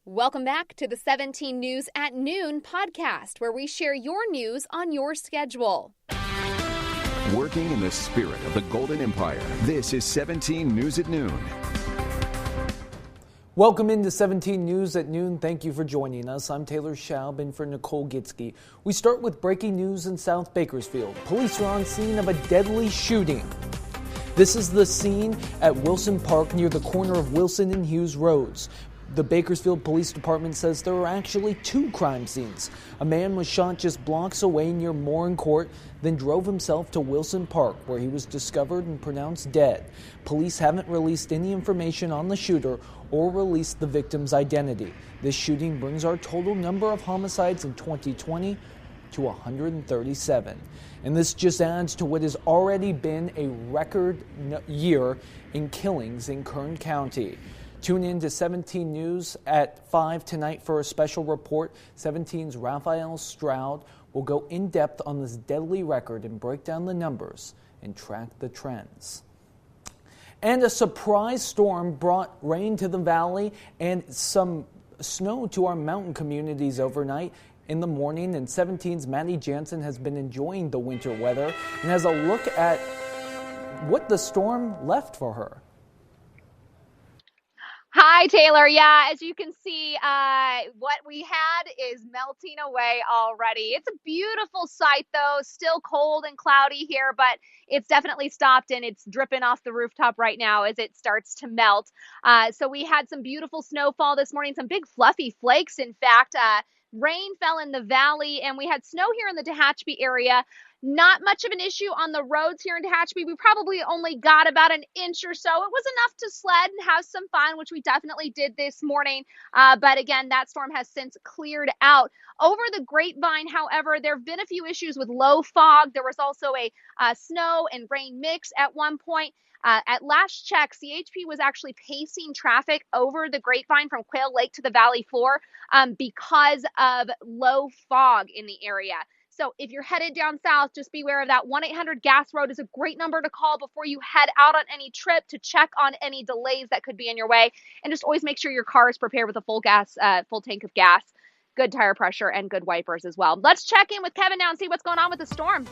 Welcome back to the 17 News at Noon podcast, where we share your news on your schedule. Working in the spirit of the Golden Empire, this is 17 News at Noon. Welcome into 17 News at Noon. Thank you for joining us. I'm Taylor Schaub in for Nicole Gitsky. We start with breaking news in South Bakersfield. Police are on scene of a deadly shooting. This is the scene at Wilson Park near the corner of Wilson and Hughes Roads. The Bakersfield Police Department says there were actually two crime scenes. A man was shot just blocks away near Morin Court, then drove himself to Wilson Park, where he was discovered and pronounced dead. Police haven't released any information on the shooter or released the victim's identity. This shooting brings our total number of homicides in 2020 to 137. And this just adds to what has already been a record year in killings in Kern County. Tune in to 17 News at 5 tonight for a special report. 17's Raphael Stroud will go in depth on this deadly record and break down the numbers and track the trends. And a surprise storm brought rain to the valley and some snow to our mountain communities overnight. In the morning, and 17's Maddie Jansen has been enjoying the winter weather and has a look at what the storm left for her. Hi, Taylor. Yeah, as you can see, what we had is melting away already. It's a beautiful sight, though. Still cold and cloudy here, but it's definitely stopped, and it's dripping off the rooftop right now as it starts to melt. So we had some beautiful snowfall this morning, some big fluffy flakes, in fact. Rain fell in the valley, and we had snow here in the Tehachapi area. Not much of an issue on the roads here in Tehachapi. We probably only got about an inch or so. It was enough to sled and have some fun, which we definitely did this morning. But again, that storm has since cleared out. Over the Grapevine, however, there have been a few issues with low fog. There was also a snow and rain mix at one point. At last check, CHP was actually pacing traffic over the Grapevine from Quail Lake to the valley floor because of low fog in the area. So if you're headed down south, just be aware of that. 1-800-GAS ROAD is a great number to call before you head out on any trip to check on any delays that could be in your way. And just always make sure your car is prepared with a full tank of gas, good tire pressure, and good wipers as well. Let's check in with Kevin now and see what's going on with the storm.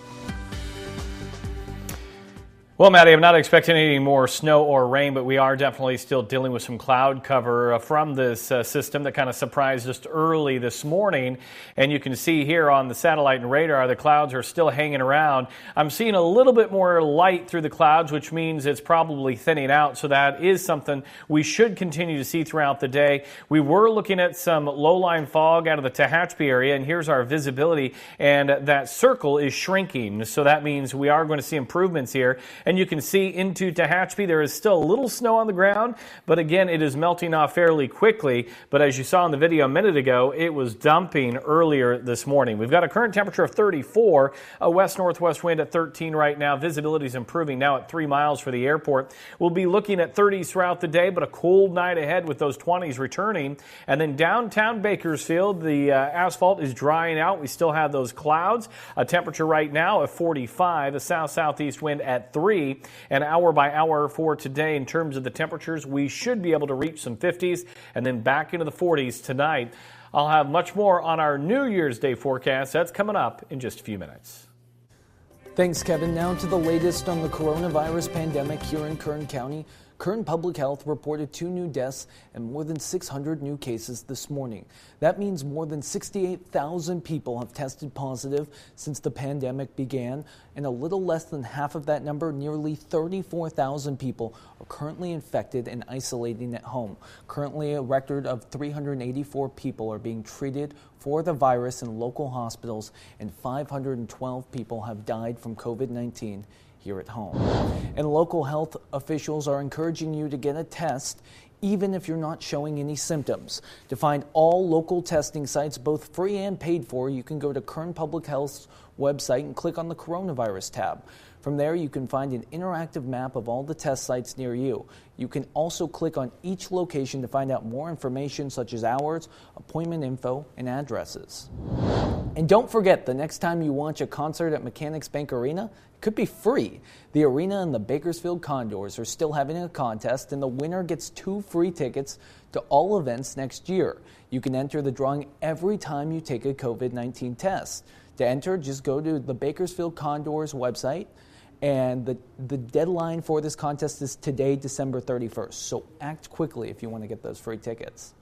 Well, Maddie, I'm not expecting any more snow or rain, but we are definitely still dealing with some cloud cover from this system that kind of surprised us early this morning. And you can see here on the satellite and radar, the clouds are still hanging around. I'm seeing a little bit more light through the clouds, which means it's probably thinning out. So that is something we should continue to see throughout the day. We were looking at some low-lying fog out of the Tehachapi area, and here's our visibility, and that circle is shrinking. So that means we are going to see improvements here. And you can see into Tehachapi, there is still a little snow on the ground, but again, it is melting off fairly quickly. But as you saw in the video a minute ago, it was dumping earlier this morning. We've got a current temperature of 34, a west-northwest wind at 13 right now. Visibility is improving now at 3 miles for the airport. We'll be looking at 30s throughout the day, but a cold night ahead with those 20s returning. And then downtown Bakersfield, the asphalt is drying out. We still have those clouds. A temperature right now of 45, a south-southeast wind at 3. And hour by hour for today in terms of the temperatures, we should be able to reach some 50s and then back into the 40s tonight. I'll have much more on our New Year's Day forecast. That's coming up in just a few minutes. Thanks, Kevin. Now to the latest on the coronavirus pandemic here in Kern County. Kern Public Health reported 2 new deaths and more than 600 new cases this morning. That means more than 68,000 people have tested positive since the pandemic began, and a little less than half of that number, nearly 34,000 people, are currently infected and isolating at home. Currently, a record of 384 people are being treated for the virus in local hospitals, and 512 people have died from COVID-19 here at home. And local health officials are encouraging you to get a test even if you're not showing any symptoms. To find all local testing sites, both free and paid for, you can go to Kern Public Health's website and click on the coronavirus tab. From there, you can find an interactive map of all the test sites near you. You can also click on each location to find out more information such as hours, appointment info, and addresses. And don't forget, the next time you watch a concert at Mechanics Bank Arena, it could be free. The arena and the Bakersfield Condors are still having a contest, and the winner gets 2 free tickets to all events next year. You can enter the drawing every time you take a COVID-19 test. To enter, just go to the Bakersfield Condors website, and the deadline for this contest is today, December 31st. So act quickly if you want to get those free tickets.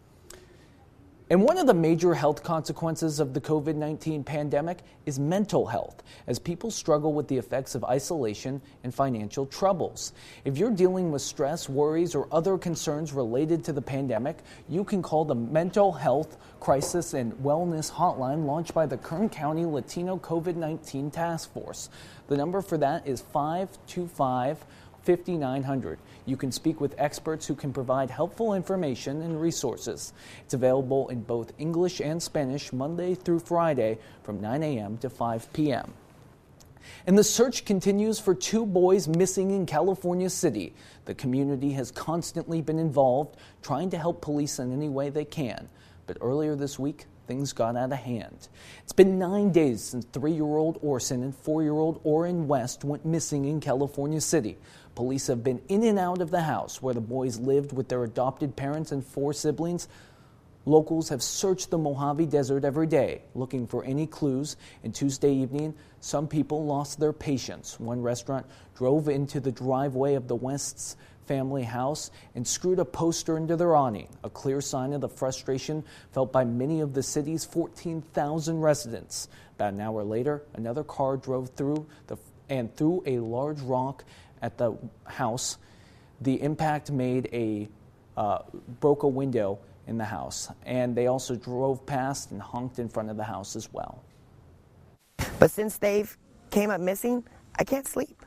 And one of the major health consequences of the COVID-19 pandemic is mental health, as people struggle with the effects of isolation and financial troubles. If you're dealing with stress, worries, or other concerns related to the pandemic, you can call the Mental Health Crisis and Wellness Hotline launched by the Kern County Latino COVID-19 Task Force. The number for that is 525-5900. You can speak with experts who can provide helpful information and resources. It's available in both English and Spanish Monday through Friday from 9 a.m. to 5 p.m. And the search continues for 2 boys missing in California City. The community has constantly been involved, trying to help police in any way they can. But earlier this week, things got out of hand. It's been 9 days since 3-year-old Orson and 4-year-old Orrin West went missing in California City. Police have been in and out of the house where the boys lived with their adopted parents and 4 siblings. Locals have searched the Mojave Desert every day, looking for any clues. And Tuesday evening, some people lost their patience. One restaurant drove into the driveway of the West's family house and screwed a poster into their awning, a clear sign of the frustration felt by many of the city's 14,000 residents. About an hour later, another car drove through and threw a large rock at the house. The impact broke a window in the house, and they also drove past and honked in front of the house as well. But since they've came up missing, I can't sleep.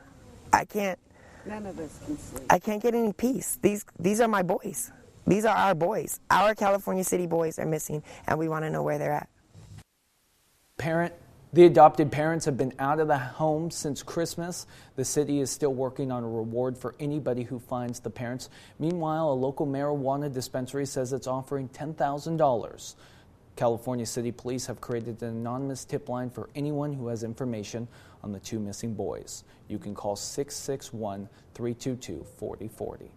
None of us can sleep. I can't get any peace. These are my boys. These are our boys. Our California City boys are missing, and we want to know where they're at. The adopted parents have been out of the home since Christmas. The city is still working on a reward for anybody who finds the parents. Meanwhile, a local marijuana dispensary says it's offering $10,000. California City Police have created an anonymous tip line for anyone who has information on the 2 missing boys. You can call 661-322-4040.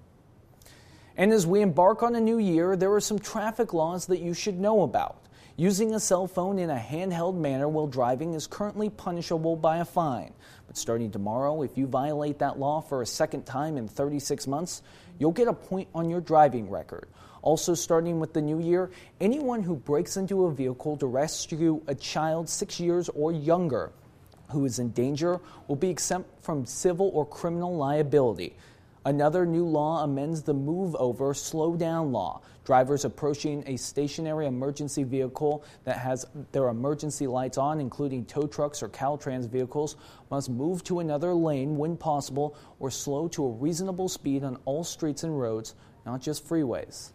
And as we embark on a new year, there are some traffic laws that you should know about. Using a cell phone in a handheld manner while driving is currently punishable by a fine. But starting tomorrow, if you violate that law for a second time in 36 months, you'll get a point on your driving record. Also starting with the new year, anyone who breaks into a vehicle to rescue a child 6 years or younger who is in danger will be exempt from civil or criminal liability. Another new law amends the move over slow down law. Drivers approaching a stationary emergency vehicle that has their emergency lights on, including tow trucks or Caltrans vehicles, must move to another lane when possible or slow to a reasonable speed on all streets and roads, not just freeways.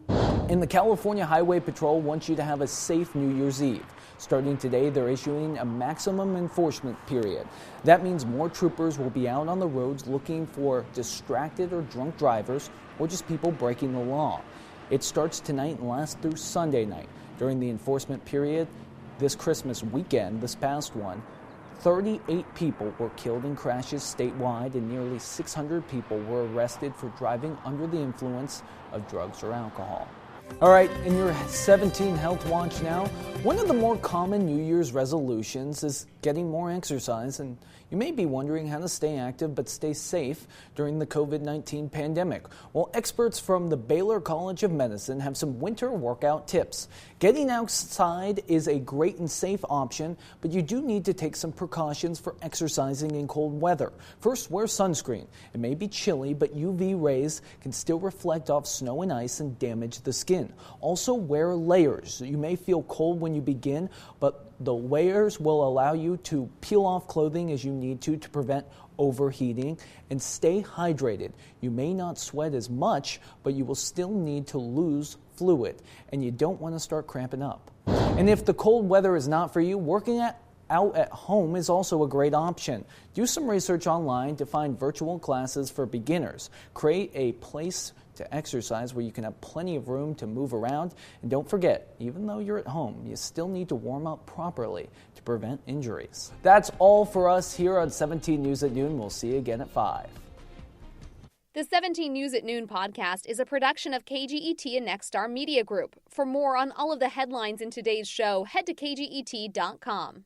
And the California Highway Patrol wants you to have a safe New Year's Eve. Starting today, they're issuing a maximum enforcement period. That means more troopers will be out on the roads looking for distracted or drunk drivers or just people breaking the law. It starts tonight and lasts through Sunday night. During the enforcement period, this Christmas weekend, this past one, 38 people were killed in crashes statewide and nearly 600 people were arrested for driving under the influence of drugs or alcohol. All right, in your 17 Health Watch now, one of the more common New Year's resolutions is getting more exercise, and you may be wondering how to stay active but stay safe during the COVID-19 pandemic. Well, experts from the Baylor College of Medicine have some winter workout tips. Getting outside is a great and safe option, but you do need to take some precautions for exercising in cold weather. First, wear sunscreen. It may be chilly, but UV rays can still reflect off snow and ice and damage the skin. Also, wear layers. You may feel cold when you begin, but the layers will allow you to peel off clothing as you need to prevent overheating, and stay hydrated. You may not sweat as much, but you will still need to lose fluid, and you don't want to start cramping up. And if the cold weather is not for you, working out at home is also a great option. Do some research online to find virtual classes for beginners. Create a place to exercise where you can have plenty of room to move around. And don't forget, even though you're at home, you still need to warm up properly to prevent injuries. That's all for us here on 17 News at Noon. We'll see you again at 5. The 17 News at Noon podcast is a production of KGET and Nexstar Media Group. For more on all of the headlines in today's show, head to kget.com.